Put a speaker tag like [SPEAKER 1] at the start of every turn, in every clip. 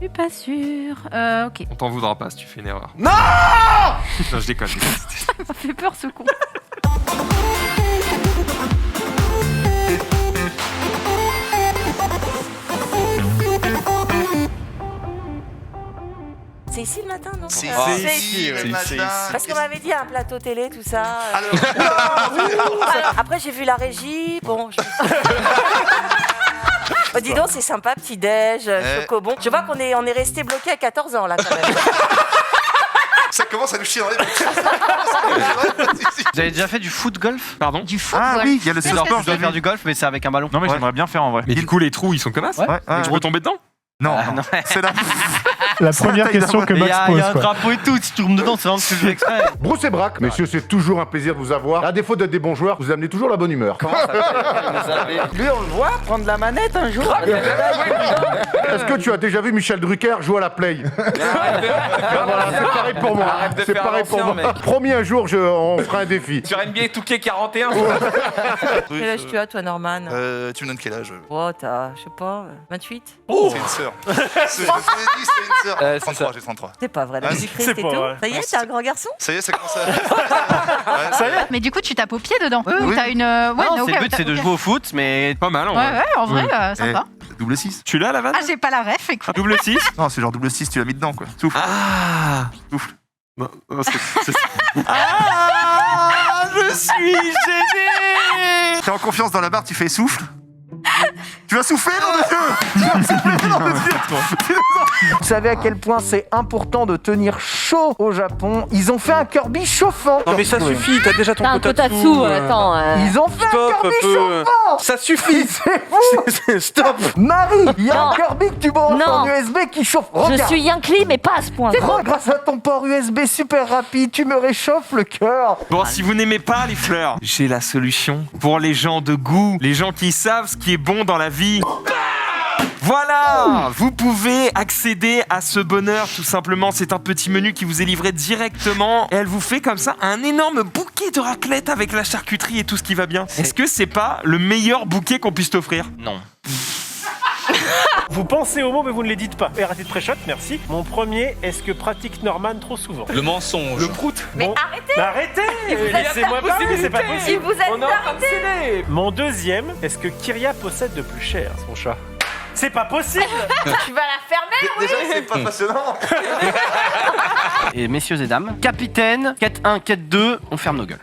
[SPEAKER 1] suis pas sûre. Ok.
[SPEAKER 2] On t'en voudra pas si tu fais une erreur.
[SPEAKER 3] Non.
[SPEAKER 2] Non, je déconne.
[SPEAKER 1] Ça m'a fait peur ce con.
[SPEAKER 4] C'est ici le matin, non?
[SPEAKER 3] C'est
[SPEAKER 4] ici
[SPEAKER 3] le matin.
[SPEAKER 4] Parce qu'on m'avait dit un plateau télé, tout ça.
[SPEAKER 3] Alors,
[SPEAKER 4] Après, j'ai vu la régie. Bon. Oh, dis donc, c'est sympa, petit-déj, chocobon. Je vois qu'on est resté bloqué à 14 ans, là, quand même.
[SPEAKER 3] ça commence à nous chier dans les bras.
[SPEAKER 5] Vous avez déjà fait du foot golf?
[SPEAKER 2] Pardon?
[SPEAKER 1] Du foot.
[SPEAKER 6] Ah oui, il y a le
[SPEAKER 5] C'est genre,
[SPEAKER 6] sport.
[SPEAKER 5] je dois faire du golf, mais c'est avec un ballon.
[SPEAKER 6] Non, mais j'aimerais bien faire en vrai.
[SPEAKER 2] Mais du coup, les trous, ils sont comme ça?
[SPEAKER 6] Ouais,
[SPEAKER 2] Je peux tomber dedans?
[SPEAKER 6] Non,
[SPEAKER 5] non.
[SPEAKER 6] c'est la.
[SPEAKER 7] La première question que
[SPEAKER 5] Il y
[SPEAKER 7] Max
[SPEAKER 5] a
[SPEAKER 7] pose.
[SPEAKER 5] un
[SPEAKER 7] Quoi.
[SPEAKER 5] drapeau et tout, si tu tournes dedans, c'est vraiment ce que je fais exprès.
[SPEAKER 8] Bruce et Braque, messieurs, c'est toujours un plaisir de vous avoir. À défaut d'être des bons joueurs, vous amenez toujours la bonne humeur.
[SPEAKER 4] Lui, on le voit prendre la manette un jour.
[SPEAKER 8] Est-ce que tu as déjà vu Michel Drucker jouer à la play? Voilà, c'est pareil pour moi. C'est pareil pour moi. Promis, un jour, on fera un défi.
[SPEAKER 2] Sur NBA 2K 41.
[SPEAKER 4] Quel âge tu as, toi, Norman?
[SPEAKER 3] Tu me donnes quel âge?
[SPEAKER 4] Oh, t'as, je sais pas, 28?
[SPEAKER 3] C'est une sœur. C'est une sœur. 33, j'ai 33.
[SPEAKER 4] C'est pas vrai, la
[SPEAKER 3] Ah,
[SPEAKER 4] musique
[SPEAKER 3] c'est
[SPEAKER 4] Christ et
[SPEAKER 7] pas
[SPEAKER 4] tout.
[SPEAKER 7] vrai.
[SPEAKER 4] Ça y est, t'es un grand garçon?
[SPEAKER 3] Ça y est, ça commence à...
[SPEAKER 7] Ça y est.
[SPEAKER 1] Mais du coup, tu tapes au pied dedans.
[SPEAKER 3] Oui.
[SPEAKER 1] Ou t'as une.
[SPEAKER 5] Non,
[SPEAKER 1] ok,
[SPEAKER 5] c'est le but,
[SPEAKER 1] t'as-
[SPEAKER 5] c'est de
[SPEAKER 1] ok.
[SPEAKER 5] jouer au foot, mais
[SPEAKER 2] Pas mal, en
[SPEAKER 1] Ouais,
[SPEAKER 2] vrai.
[SPEAKER 1] ouais, en vrai, sympa.
[SPEAKER 6] Double 6.
[SPEAKER 2] Tu l'as, la vanne?
[SPEAKER 1] Ah, j'ai pas la ref, écoute.
[SPEAKER 2] Double 6?
[SPEAKER 6] Non, c'est genre double 6, tu l'as mis dedans quoi. Souffle.
[SPEAKER 2] Ah!
[SPEAKER 6] Souffle.
[SPEAKER 2] Non, c'est...
[SPEAKER 5] Ah, je suis gêné.
[SPEAKER 6] T'es en confiance dans la barre, tu fais souffle. Tu vas souffler, non monsieur.
[SPEAKER 9] Vous savez à quel point c'est important de tenir chaud au Japon. Ils ont fait un Kirby chauffant.
[SPEAKER 10] Non mais ça suffit, t'as déjà ton
[SPEAKER 11] T'as un
[SPEAKER 10] kotatsu.
[SPEAKER 11] kotatsu, attends.
[SPEAKER 9] Ils ont fait un
[SPEAKER 10] Stop,
[SPEAKER 9] Kirby
[SPEAKER 10] peu.
[SPEAKER 9] chauffant.
[SPEAKER 10] Ça suffit.
[SPEAKER 9] C'est fou.
[SPEAKER 10] Stop.
[SPEAKER 9] Marie, il y a un
[SPEAKER 11] Non.
[SPEAKER 9] Kirby que tu branches
[SPEAKER 11] Non.
[SPEAKER 9] en USB qui chauffe.
[SPEAKER 11] Je
[SPEAKER 9] Regarde.
[SPEAKER 11] suis Yankee, mais pas à ce point.
[SPEAKER 9] Grâce à ton port USB super rapide, tu me réchauffes le cœur.
[SPEAKER 2] Bon, si vous n'aimez pas les fleurs, j'ai la solution. Pour les gens de goût, les gens qui savent ce qui est bon dans la vie. Voilà, vous pouvez accéder à ce bonheur tout simplement. C'est un petit menu qui vous est livré directement et elle vous fait comme ça un énorme bouquet de raclette avec la charcuterie et tout ce qui va bien. Est-ce que c'est pas le meilleur bouquet qu'on puisse t'offrir?
[SPEAKER 5] Non.
[SPEAKER 7] Vous pensez aux mots, mais vous ne les dites pas. Erraté de pré-shot, merci. Mon premier, est-ce que pratique Norman trop souvent?
[SPEAKER 10] Le mensonge.
[SPEAKER 7] Le prout.
[SPEAKER 4] Mais
[SPEAKER 7] Bon.
[SPEAKER 4] arrêtez!
[SPEAKER 7] Mais arrêtez. Laissez-moi parler, c'est pas
[SPEAKER 4] Si
[SPEAKER 7] possible.
[SPEAKER 4] vous êtes arrêtés!
[SPEAKER 7] Mon deuxième, est-ce que Kyria possède de plus cher, son chat? C'est pas possible.
[SPEAKER 4] Tu vas la fermer?
[SPEAKER 3] Déjà, c'est pas passionnant.
[SPEAKER 5] Et messieurs et dames, capitaine, quête 1, quête 2, on ferme nos gueules.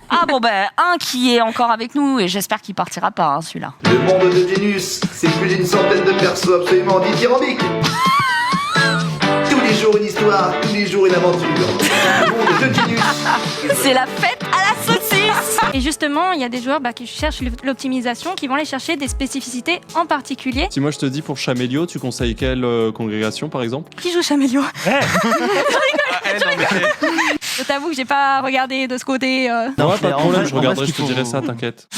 [SPEAKER 11] Ah bon, ben, un qui est encore avec nous et j'espère qu'il partira pas, hein, celui-là.
[SPEAKER 12] Le monde de Génus, c'est plus d'une centaine de persos absolument dithyrambiques. Tous les jours une histoire, tous les jours une aventure. Le monde de Génus.
[SPEAKER 11] C'est la fête à la saucisse.
[SPEAKER 1] Et justement, il y a des joueurs qui cherchent l'optimisation, qui vont aller chercher des spécificités en particulier.
[SPEAKER 13] Si moi je te dis pour Chamélio, tu conseilles quelle congrégation par exemple?
[SPEAKER 1] Qui joue Chamélio? Je t'avoue que j'ai pas regardé de ce côté.
[SPEAKER 5] Non,
[SPEAKER 13] Ouais, pas de
[SPEAKER 5] en
[SPEAKER 13] problème,
[SPEAKER 5] vrai,
[SPEAKER 13] je
[SPEAKER 5] en vrai,
[SPEAKER 13] regarderai,
[SPEAKER 5] ce
[SPEAKER 13] je te
[SPEAKER 5] qu'il
[SPEAKER 13] dirai
[SPEAKER 5] faut-
[SPEAKER 13] ça, t'inquiète.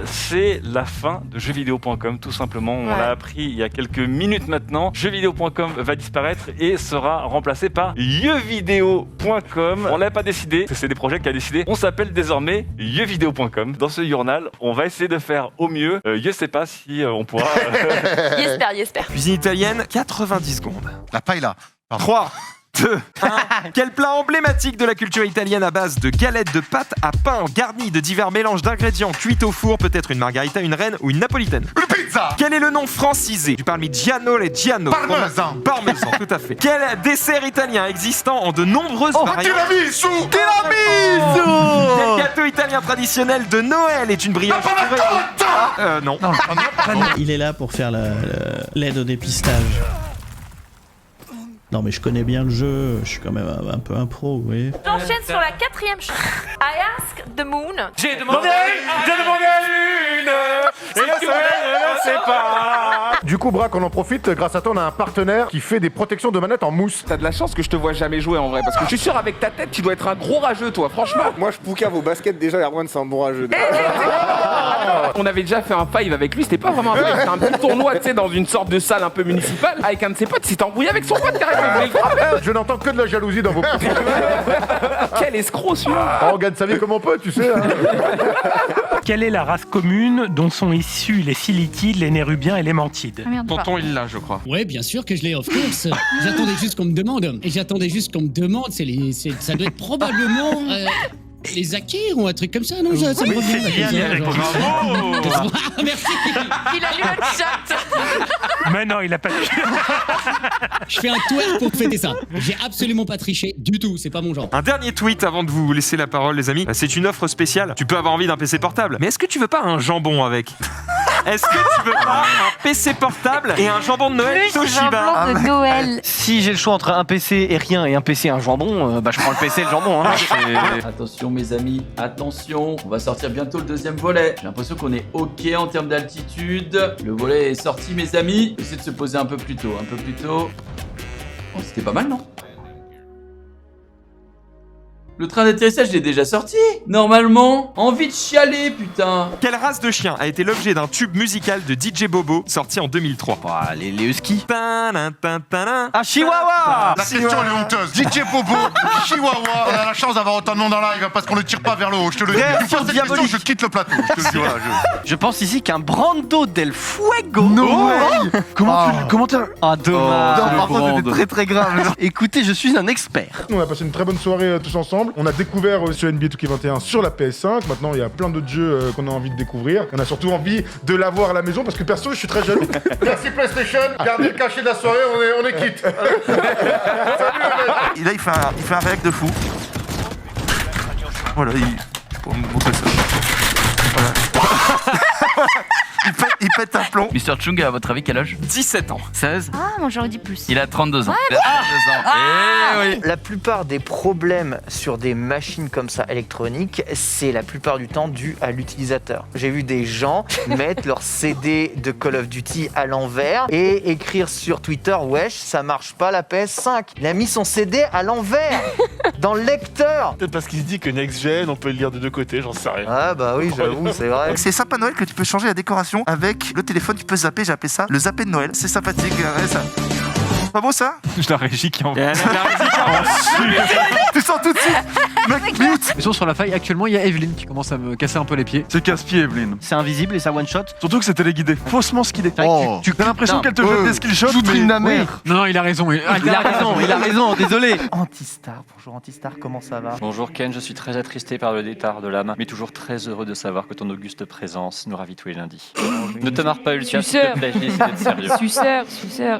[SPEAKER 10] C'est la fin de jeuxvideo.com, tout simplement. On
[SPEAKER 4] Ouais.
[SPEAKER 10] l'a appris il y a quelques minutes maintenant. Jeuxvideo.com va disparaître et sera remplacé par jeuxvideo.com. On l'a pas décidé, c'est des projets qui a décidé. On s'appelle désormais jeuxvideo.com. Dans ce journal, on va essayer de faire au mieux. Je sais pas si on pourra.
[SPEAKER 4] J'espère.
[SPEAKER 2] Cuisine italienne, 90 secondes.
[SPEAKER 6] La paella.
[SPEAKER 2] 3, 2, 1. Quel plat emblématique de la culture italienne à base de galettes de pâte à pain garni de divers mélanges d'ingrédients cuits au four, peut-être une margarita, une reine ou une napolitaine?
[SPEAKER 6] Une pizza.
[SPEAKER 2] Quel est le nom francisé du parmigiano reggiano?
[SPEAKER 6] Parmesan.
[SPEAKER 2] Parmesan, tout à fait. Quel dessert italien existant en de nombreuses variantes?
[SPEAKER 6] Tiramisu.
[SPEAKER 2] Quel gâteau italien traditionnel de Noël est une brioche fourrée? Non.
[SPEAKER 14] Il est là pour faire l'aide au dépistage. Non mais je connais bien le jeu, je suis quand même un peu un pro, vous voyez.
[SPEAKER 4] J'enchaîne sur la 4e chanson. I ask the moon.
[SPEAKER 10] J'ai demandé à la lune
[SPEAKER 7] c'est pas.
[SPEAKER 8] Du coup, Braque, on en profite. Grâce à toi, on a un partenaire qui fait des protections de manette en mousse.
[SPEAKER 15] T'as de la chance que je te vois jamais jouer en vrai, parce que je suis sûr avec ta tête, tu dois être un gros rageux, toi, franchement.
[SPEAKER 16] Moi, je pouca vos baskets déjà, Erwan, c'est un bon rageux.
[SPEAKER 15] On avait déjà fait un five avec lui, c'était pas vraiment un five, c'était un petit tournoi, tu sais, dans une sorte de salle un peu municipale, avec un de ses potes, il s'est embrouillé avec son pote carrément, il voulait le frapper.
[SPEAKER 8] Je n'entends que de la jalousie dans vos propos.
[SPEAKER 15] Quel escroc celui-là.
[SPEAKER 8] On gagne sa vie comme on peut, tu sais. Hein.
[SPEAKER 7] Quelle est la race commune dont sont issus les Silitides, les Nérubiens et les Mantides?
[SPEAKER 2] Tonton, il l'a, je crois.
[SPEAKER 14] Ouais, bien sûr que je l'ai, of course. J'attendais juste qu'on me demande. Et j'attendais juste qu'on me demande. Ça doit être probablement les Akirs ou un truc comme ça, non? Ça me revient. Bravo. Merci.
[SPEAKER 11] Il a lu le chat.
[SPEAKER 7] Mais non, il a pas lu.
[SPEAKER 14] Je fais un twerk pour fêter ça. J'ai absolument pas triché du tout. C'est pas mon genre.
[SPEAKER 2] Un dernier tweet avant de vous laisser la parole, les amis. C'est une offre spéciale. Tu peux avoir envie d'un PC portable, mais est-ce que tu veux pas un jambon avec? Est-ce que tu veux pas un PC portable et un jambon de Noël Toshiba?
[SPEAKER 1] de Noël.
[SPEAKER 5] Si j'ai le choix entre un PC et rien et un PC et un jambon, je prends le PC et le jambon. Hein.
[SPEAKER 17] Attention mes amis, attention, on va sortir bientôt le deuxième volet. J'ai l'impression qu'on est ok en termes d'altitude. Le volet est sorti mes amis. Essayez de se poser un peu plus tôt, Oh, c'était pas mal non? Le train d'atterrissage il est déjà sorti. Normalement, envie de chialer putain.
[SPEAKER 2] Quelle race de chien a été l'objet d'un tube musical de DJ Bobo sorti en 2003?
[SPEAKER 5] Les huskies.
[SPEAKER 2] Ah,
[SPEAKER 5] Chihuahua.
[SPEAKER 6] La question elle est honteuse. DJ Bobo, Chihuahua. On a la chance d'avoir autant de monde en live parce qu'on ne tire pas vers le haut. Je te le dis. Tu poses cette question, je quitte le plateau. Je te le dis, voilà,
[SPEAKER 5] Je pense ici qu'un Brando del Fuego.
[SPEAKER 6] No way.
[SPEAKER 5] Comment t'as... Ah dommage.
[SPEAKER 6] Non, par contre,
[SPEAKER 5] c'était très très grave. Écoutez, je suis un expert.
[SPEAKER 8] On a passé une très bonne soirée tous ensemble. On a découvert ce NBA 2K21 sur la PS5. Maintenant, il y a plein d'autres jeux qu'on a envie de découvrir. On a surtout envie de l'avoir à la maison parce que perso, je suis très jaloux. Merci PlayStation. Gardez le cachet de la soirée, on est quitte.
[SPEAKER 6] Et là, il fait un réact de fou. Voilà, pour me montrer ça. Voilà. Il pète un plomb.
[SPEAKER 17] Mr. Chung, à votre avis, quel âge?
[SPEAKER 2] 17 ans.
[SPEAKER 17] 16?
[SPEAKER 1] Ah, moi j'aurais dit plus.
[SPEAKER 17] Il a 32 ans.
[SPEAKER 1] Ouais,
[SPEAKER 17] Il a 32 ans. Eh oui.
[SPEAKER 9] La plupart des problèmes sur des machines comme ça électroniques, c'est la plupart du temps dû à l'utilisateur. J'ai vu des gens mettre leur CD de Call of Duty à l'envers et écrire sur Twitter « Wesh, ça marche pas la PS5 ». Il a mis son CD à l'envers, dans le lecteur.
[SPEAKER 16] Peut-être parce qu'il se dit que Next Gen, on peut le lire de deux côtés, j'en sais rien.
[SPEAKER 9] Ah bah oui, j'avoue, c'est vrai.
[SPEAKER 6] C'est Sapin Noël que tu peux changer la décoration avec le téléphone, tu peux zapper, j'ai appelé ça le zappé de Noël. C'est sympathique, ça. Pas beau ça?
[SPEAKER 10] La régie qui en...
[SPEAKER 6] Tu sens tout de suite. Mec, mute.
[SPEAKER 18] Sur la faille, actuellement, il y a Evelyne qui commence à me casser un peu les pieds.
[SPEAKER 13] C'est casse-pied, Evelyne.
[SPEAKER 5] C'est invisible et ça one shot.
[SPEAKER 13] Surtout que c'est téléguidé. Faussement skillé.
[SPEAKER 5] Oh.
[SPEAKER 13] Tu as l'impression qu'elle te jette des skillshots, mais...
[SPEAKER 18] Oui. Non, il a raison.
[SPEAKER 5] Il a raison, désolé.
[SPEAKER 9] Antistar, bonjour Antistar, comment ça va?
[SPEAKER 19] Bonjour Ken, je suis très attristé par le départ de l'âme, mais toujours très heureux de savoir que ton auguste présence nous ravit tous les lundis. Ne te marre pas Ultia, s'il te plaît, j'ai décidé d'être sérieux.
[SPEAKER 11] Suceur.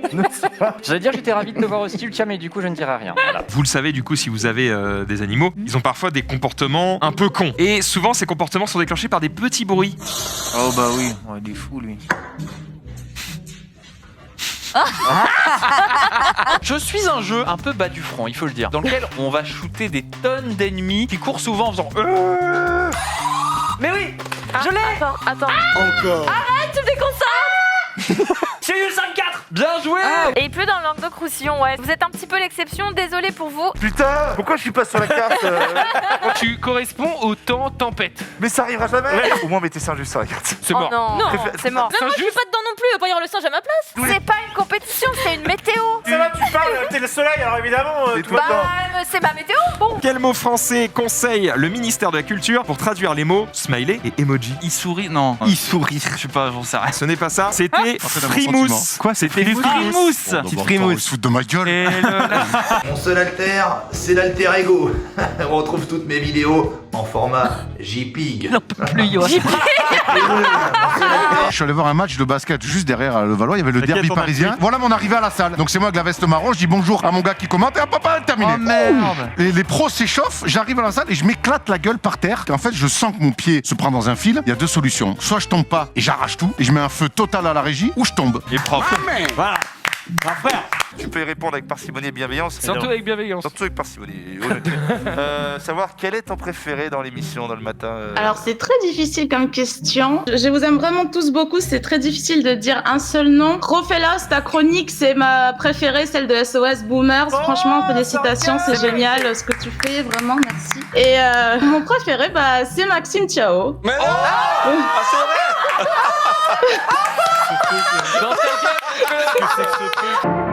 [SPEAKER 19] J'allais dire que j'étais ravi de te voir aussi Ultia, mais du coup je ne dirai rien. Voilà.
[SPEAKER 2] Vous le savez, du coup, si vous avez des animaux, ils ont parfois des comportements un peu cons. Et souvent, ces comportements sont déclenchés par des petits bruits.
[SPEAKER 9] Oh bah oui, il est fou lui.
[SPEAKER 19] Je suis un jeu un peu bas du front, il faut le dire, dans lequel on va shooter des tonnes d'ennemis qui courent souvent en faisant
[SPEAKER 4] Mais oui, je l'ai. Attends.
[SPEAKER 16] Encore.
[SPEAKER 4] Arrête, tu me déconnes ça.
[SPEAKER 19] C'est eu 5-4. Bien joué.
[SPEAKER 4] Et il pleut dans le Languedoc-Roussillon, ouais. Vous êtes un petit peu l'exception, désolé pour vous.
[SPEAKER 6] Putain, pourquoi je suis pas sur la carte
[SPEAKER 10] Tu corresponds au temps tempête.
[SPEAKER 6] Mais ça arrivera jamais. Au moins, mettez Saint-Just sur la carte.
[SPEAKER 10] C'est mort.
[SPEAKER 4] Non, c'est mort.
[SPEAKER 11] Non, moi je suis pas dedans non plus, il va pas y avoir le singe à ma place.
[SPEAKER 4] C'est pas une compétition, c'est une météo.
[SPEAKER 7] Ça va, tu parles, t'es le soleil, alors évidemment, tout va bien.
[SPEAKER 4] C'est ma météo, bon.
[SPEAKER 2] Quel mot français conseille le ministère de la Culture pour traduire les mots smiley et emoji?
[SPEAKER 17] Il sourit, non.
[SPEAKER 2] Il sourit.
[SPEAKER 17] Je sais pas, j'en sais rien.
[SPEAKER 2] Ce n'est pas ça, c'était frimousse.
[SPEAKER 10] Quoi, c'était
[SPEAKER 17] Frimousse.
[SPEAKER 6] Petite frimousse. Ils se foutent de ma gueule.
[SPEAKER 12] Mon seul alter, c'est l'alter ego. On retrouve toutes mes vidéos en format JPEG.
[SPEAKER 6] Je suis allé voir un match de basket juste derrière le Valois, il y avait le derby parisien. Voilà mon arrivée à la salle. Donc c'est moi avec la veste marron, je dis bonjour à mon gars qui commente et hop, terminé.
[SPEAKER 5] Oh merde.
[SPEAKER 6] Et les pros s'échauffent, j'arrive à la salle et je m'éclate la gueule par terre. En fait, je sens que mon pied se prend dans un fil. Il y a deux solutions. Soit je tombe pas et j'arrache tout et je mets un feu total à la régie, ou je tombe.
[SPEAKER 2] Et propre. Voilà. Frère.
[SPEAKER 3] Tu peux y répondre avec parcimonie et bienveillance.
[SPEAKER 10] Surtout avec bienveillance.
[SPEAKER 3] Surtout avec parcimonie et honnêteté. Savoir quel est ton préféré dans l'émission, dans le matin
[SPEAKER 20] Alors c'est très difficile comme question. Je vous aime vraiment tous beaucoup, c'est très difficile de dire un seul nom. Rofelos, ta chronique, c'est ma préférée, celle de SOS Boomers. Franchement, félicitations, c'est génial ce que tu fais, vraiment, merci. Et mon préféré, bah, c'est Maxime Tiao.
[SPEAKER 3] Mais non c'est vrai
[SPEAKER 10] Dans ta gueule.